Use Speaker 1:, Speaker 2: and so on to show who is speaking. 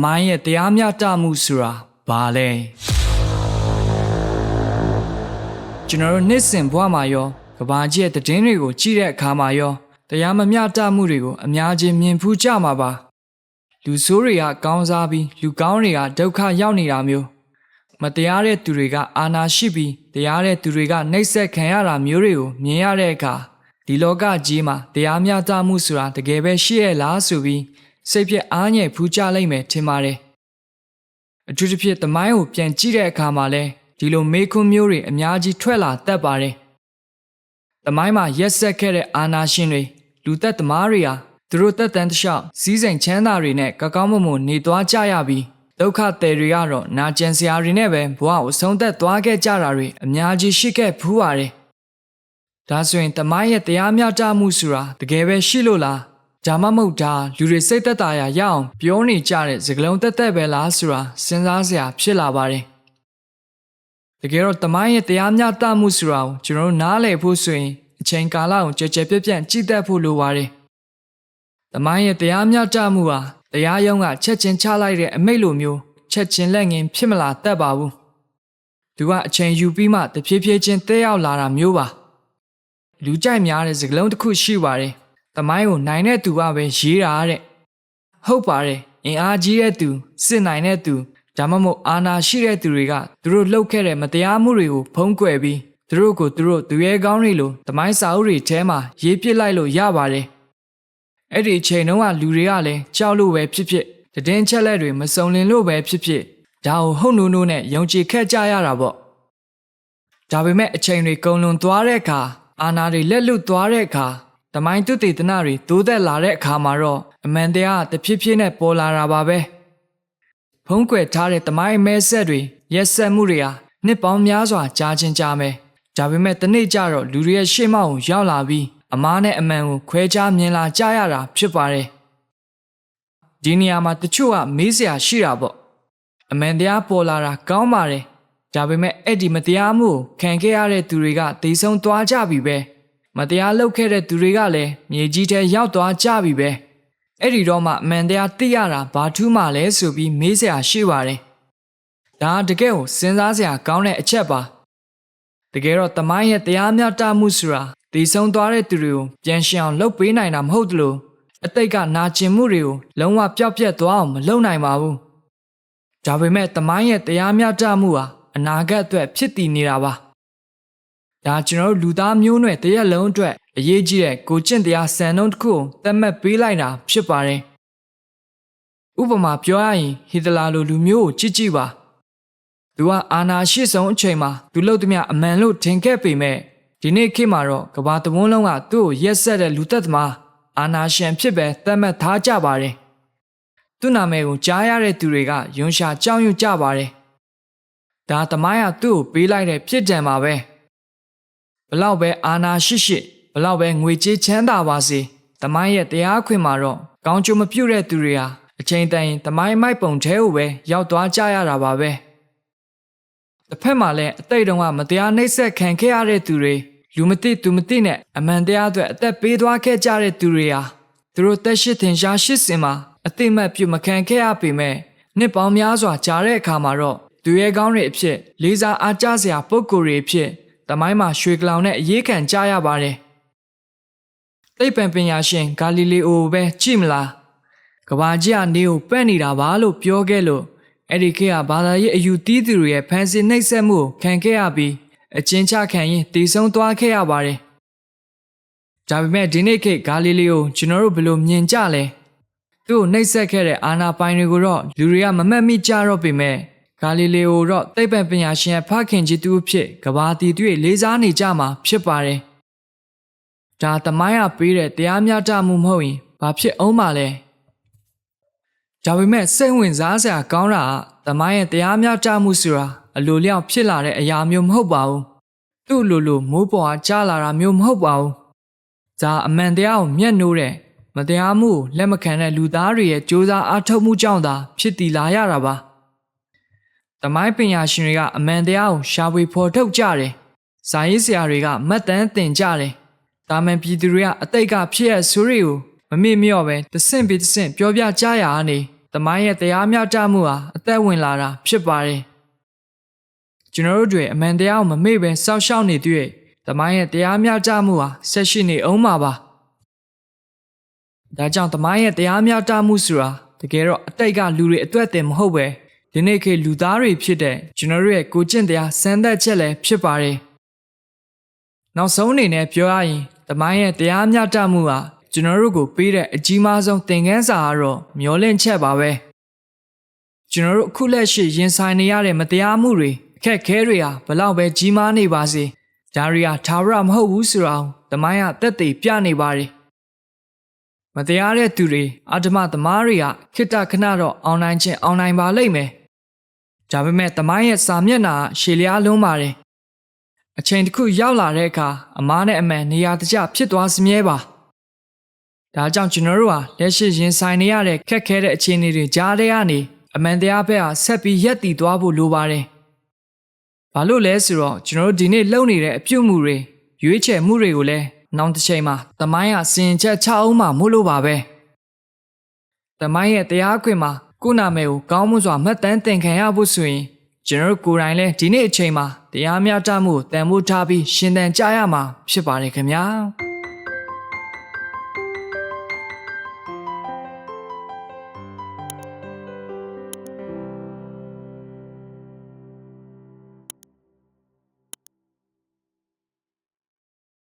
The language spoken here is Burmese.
Speaker 1: မိုင်းရဲ့တရားမျှတမှုဆိုတာဘာလဲကျွန်တော်တို့နှစ်စဉ်ဘဝမှာရောကဘာကြီးရဲ့သတင်းတွေကိုကြည့်တဲ့အခါမှာရောတရားမမျှတမှုတွေကိုအများကြီးမြင်ဖူးကြမှာပါလူဆိုးတွေကကောင်းစားပြီးလူကောင်းတွေကဒုက္ခရောက်နေတာမျိုးမတရားတဲ့သူတွေကအာဏာရှိပြီးတရားတဲ့သူတွေကနှိပ်စက်ခံရတာမျိုးတွေကိုမြင်ရတဲ့အခါဒီလောကကြီးမှာတရားမျှတမှုဆိုတာတကယ်ပဲရှိရဲ့လားဆိုပြီးစိတ်ပြည့်အားငယ်ဖူးကြလိမ့်မယ်ထင်ပါတယ်အထူးသဖြင့်သမိုင်းကိုပြန်ကြည့်တဲ့အခါမှာလဲဒီလိုမေးခွန်းမျိုးတွေအများကြီးထွက်လာတတ်ပါတယ်သမိုင်းမှာရက်ဆက်ခဲ့တဲ့အာဏာရှင်တွေလူသက်သမားတွေဟာသူတို့သက်တမ်းတစ်လျှောက်စီးစိမ်ချမ်းသာတွေနဲ့ကောင်းကောင်းမွန်မွန်နေသွားကြရပြီးဒုက္ခသည်တွေကတော့နာကျင်စရာတွေနဲ့ပဲဘဝကိုဆုံးသက်သွားခဲ့ကြတာတွေအများကြီးရှိခဲ့ဖူးပါတယ်ဒါဆိုရင်သမိုင်းရဲ့တရားမျှတမှုဆိုတာတကယ်ပဲရှိလို့လားဒါမှမဟုတ်ဒါလူတွေစိတ်သက်သာရအောင်ပြောနေကြတဲ့စကားလုံးတက်တက်ပဲလားဆိုတာစဉ်းစားစရာဖြစ်လာပါတယ်တကယ်တော့သမိုင်းရဲ့တရားမျှတမှုဆိုတာကိုကျွန်တော်တို့နားလည်ဖို့ဆိုရင်အချိန်ကာလကိုကြကြပြတ်ပြတ်ကြည့်တတ်ဖို့လိုပါတယ်သမိုင်းရဲ့တရားမျှတမှုဟာတရားရုံးကချက်ချင်းချလိုက်တဲ့အမိန့်လိုမျိုးချက်ချင်းလက်ငင်းဖြစ်မလာတတ်ပါဘူးသူကအချိန်ယူပြီးမှတဖြည်းဖြည်းချင်းတက်ရောက်လာတာမျိုးပါလူကြိုက်များတဲ့စကားလုံးတစ်ခုရှိပါတယ်သမိုင်းကိုနိုင်တဲ့သူကပဲရေးတာတဲ့ဟုတ်ပါတယ်အင်အားကြီးတဲ့သူစစ်နိုင်တဲ့သူဒါမှမဟုတ်အာဏာရှိတဲ့သူတွေကသူတို့လှုပ်ခဲ့တဲ့မတရားမှုတွေကိုဖုံးကွယ်ပြီးသူတို့ကိုသူရဲကောင်းတွေလိုသမိုင်းစာအုပ်တွေထဲမှာရေးပစ်လိုက်လို့ရပါတယ်အဲ့ဒီအချိန်တုန်းကလူတွေကလည်းကြောက်လို့ပဲဖြစ်ဖြစ်သတင်းချက်လက်တွေမစုံလင်လို့ပဲဖြစ်ဖြစ်ဒါကိုဟုတ်နိုးနိုးနဲ့ယုံကြည်ခဲ့ကြရတာပေါ့ဒါပေမဲ့အချိန်တွေကုန်လွန်သွားတဲ့အခါအာဏာတွေလက်လွတ်သွားတဲ့အခါသမိုင်းသုတေသနတွေတိုးသက်လာတဲ့အခါမှာတော့အမှန်တရားတဖြည်းဖြည်းနဲ့ပေါ်လာတာပါပဲဖုံးကွယ်ထားတဲ့သမိုင်းမဲဆက်တွေရက်ဆက်မှုတွေဟာနှစ်ပေါင်းများစွာကြာချင်းကြာမယ်ဒါပေမဲ့တနေ့ကျတော့လူတွေရဲ့ရှေ့မှောက်ကိုရောက်လာပြီးအမားနဲ့အမှန်ကိုခွဲခြားမြင်လာကြရတာဖြစ်ပါတယ်ဒီနေရာမှာတချို့ကမေးစရာရှိတာပေါ့အမှန်တရားပေါ်လာတာကောင်းပါတယ်ဒါပေမဲ့အဲ့ဒီမတရားမှုကိုခံခဲ့ရတဲ့သူတွေကတိတ်ဆုံးသွားကြပြီပဲမတရားလုပ်ခဲ့တဲ့သူတွေကလည်းမြေကြီးထဲရောက်သွားကြပြီပဲအဲ့ဒီတော့မှအမှန်တရားသိရတာဘာထူးမှလဲဆိုပြီးမေးစရာရှိပါတယ်ဒါတကယ်ကိုစဉ်းစားစရာကောင်းတဲ့အချက်ပါတကယ်တော့သမိုင်းရဲ့တရားမျှတမှုဆိုတာတည်ဆုံသွားတဲ့သူတွေကိုပြန်ရှင်းအောင်လုပ်ပေးနိုင်တာမဟုတ်သလိုအတိတ်ကနာကျင်မှုတွေကိုလုံးဝပျောက်ပြတ်သွားအောင်မလုပ်နိုင်ပါဘူးဒါပေမဲ့သမိုင်းရဲ့တရားမျှတမှုဟာအနာဂတ်အတွက်ဖြစ်တည်နေတာပါဒါကျွန်တော်တို့လူသားမျိုးနွယ်တရက်လုံးအတွက်အရေးကြီးတဲ့ကိုကျင့်တရားစံနှုန်းတစ်ခုကိုသတ်မှတ်ပေးလိုက်တာဖြစ်ပါတယ်ဥပမာပြောရရင်ဟီတလာလိုလူမျိုးကိုကြည့်ပါသူကအာဏာရှိဆုံးအချိန်မှာသူလုပ်သမျှအမှန်လို့ထင်ခဲ့ပေမဲ့ဒီနေ့ခေတ်မှာတော့ကမ္ဘာတဝန်းလုံးကသူ့ကိုရက်ဆက်တဲ့လူသက်သမားအာဏာရှင်ဖြစ်ပဲသတ်မှတ်ထားကြပါတယ်သူ့နာမည်ကိုကြားရတဲ့သူတွေကယွန်းရှာကြောက်ရွံ့ကြပါတယ်ဒါသမိုင်းကသူ့ကိုပေးလိုက်တဲ့ဖြစ်ဒဏ်ပါပဲဘလောက်ပဲအာဏာရှိဘလောက်ပဲငွေကြေးချမ်းသာပါစေသမိုင်းရဲ့တရားခွင်မှာတော့ကောင်းကျိုးမပြုတဲ့သူတွေဟာအချိန်တန်ရင်သမိုင်းမိုက်ပုံထဲကိုပဲရောက်သွားကြရတာပါပဲတစ်ဖက်မှာလည်းအတိတ်တုန်းကမတရားနှိပ်စက်ခံခဲ့ရတဲ့သူတွေလူမသိသူမသိနဲ့အမှန်တရားအတွက်အသက်ပေးသွားခဲ့ကြတဲ့သူတွေဟာသူတို့သက်ရှိထင်ရှားရှိစင်မှာအသိမှတ်ပြုမခံခဲ့ရပေမဲ့နှစ်ပေါင်းများစွာကြာတဲ့အခါမှာတော့သူရဲကောင်းတွေအဖြစ်လေးစားအားကျစရာပုဂ္ဂိုလ်တွေအဖြစ်သမိုင်းမှာရွှေကလောင်နဲ့အရေးခံကြရပါတယ်သိပ္ပံပညာရှင်ဂါလီလီအိုပဲကြည့်မလားကမ္ဘာကြီးကနေကိုပက်နေတာပါလို့ပြောခဲ့လို့အဲ့ဒီခေတ်ကဘာသာရေးအယူတီးသူတွေရဲ့ဖန်ဆင်းနှိပ်စက်မှုကိုခံခဲ့ရပြီးအချင်းချခံရင်တည်ဆုံသွားခဲ့ရပါတယ်ဒါပေမဲ့ဒီနေ့ခေတ်ဂါလီလီအိုကျွန်တော်တို့ဘယ်လိုမြင်ကြလဲသူ့ကိုနှိပ်စက်ခဲ့တဲ့အာဏာပိုင်တွေကိုတော့လူတွေကမမှတ်မိကြတော့ပေမဲ့ဂါလီလီအိုတော့သိပ္ပံပညာရှင်ရဲ့ဖခင်ကြီးသူအဖြစ်ကဘာတီတွေလေးစားနေကြမှာဖြစ်ပါတယ်ဒါသမိုင်းကပေးတဲ့တရားမျှတမှုမဟုတ်ရင်ဘာဖြစ်အောင်မလဲဒါပေမဲ့စိတ်ဝင်စားစရာကောင်းတာကသမိုင်းရဲ့တရားမျှတမှုဆိုတာအလိုလျောက်ဖြစ်လာတဲ့အရာမျိုးမဟုတ်ပါဘူးသူ့လိုမိုးပေါ်ကကြားလာတာမျိုးမဟုတ်ပါဘူးဒါအမှန်တရားကိုမျက်နှိုးတဲ့မတရားမှုကိုလက်မခံတဲ့လူသားတွေရဲ့ကြိုးစားအားထုတ်မှုကြောင့်သာဖြစ်တည်လာရတာပါသမိုင်းပညာရှင်တွေကအမှန်တရားကိုရှာဖွေဖော်ထုတ်ကြတယ်ဇာရေးဆရာတွေကမှတ်တမ်းတင်ကြတယ်တာမန်ပြည်သူတွေကအတိတ်ကဖြစ်ရဆိုးတွေကိုမမေ့လျော့ပဲတဆင့်ပြီးတဆင့်ပြောပြကြရအနေ သမိုင်းရဲ့တရားမျှတမှုဟာအသက်ဝင်လာတာဖြစ်ပါတယ်ကျွန်တော်တို့တွေအမှန်တရားကိုမမေ့ဘဲစောင့်ရှောက်နေတွေ့သမိုင်းရဲ့တရားမျှတမှုဟာဆက်ရှိနေအောင်ပါဒါကြောင့်သမိုင်းရဲ့တရားမျှတမှုဆိုတာတကယ်တော့အတိတ်ကလူတွေအတွက်တည်းမဟုတ်ပဲဒီနေ့ခေတ်လူသားတွေဖြစ်တဲ့ကျွန်တော်တို့ရဲ့ကိုကျင့်တရားစံသက်ချက်လည်းဖြစ်ပါတယ်နောက်ဆုံးအနေနဲ့ပြောရရင်သမိုင်းရဲ့တရားမျှတမှုဟာကျွန်တော်တို့ကိုပေးတဲ့အကြီးမားဆုံးသင်ခန်းစာကတော့မျောလင့်ချက်ပါပဲကျွန်တော်တို့အခုလက်ရှိရင်ဆိုင်နေရတဲ့မတရားမှုတွေအခက်ခဲတွေဟာဘလောက်ပဲကြီးမားနေပါစေဒါတွေဟာထာဝရမဟုတ်ဘူးဆိုတာကိုသမိုင်းကသက်သေပြနေပါတယ်မတရားတဲ့သူတွေအဓမ္မသမားတွေကခိတ္တခဏတော့အောင်နိုင်ခြင်းအောင်နိုင်ပါလိမ့်မယ်ဒါပေမဲ့သမိုင်းရဲ့စာမျက်နှာရှည်လျားလုံးပါတယ်အချိန်တစ်ခုရောက်လာတဲ့အခါအမားနဲ့အမှန်နေရာတကျဖြစ်သွားစမြဲပါဒါကြောင့်ကျွန်တော်တို့ဟာလက်ရှိရင်ဆိုင်နေရတဲ့ခက်ခဲတဲ့အခြေအနေတွေကြားထဲကနေအမှန်တရားဘက်ဟာဆက်ပြီးရပ်တည်သွားဖို့လိုပါတယ်ဘာလို့လဲဆိုတော့ကျွန်တော်တို့ဒီနေ့လုပ်နေတဲ့အပြုအမူတွေရွေးချယ်မှုတွေကိုလည်းနောက်တစ်ချိန်မှာသမိုင်းကစင်ချက်ချအောင်မှမို့လို့ပါပဲသမိုင်းရဲ့တရားခွင်မှာကိုယ့်နာမည်ကိုကောင်းမွန်စွာမှတ်တမ်းသင်ခံရဖို့ဆိုရင်ကျွန်တော်တို့ကိုယ်တိုင်လည်းဒီနေ့အချိန်မှာတရားမျှတမှုကိုတန်ဖိုးထားပြီးရှင်သန်ကြရမှာဖြစ်ပါတယ်ခင်ဗျာ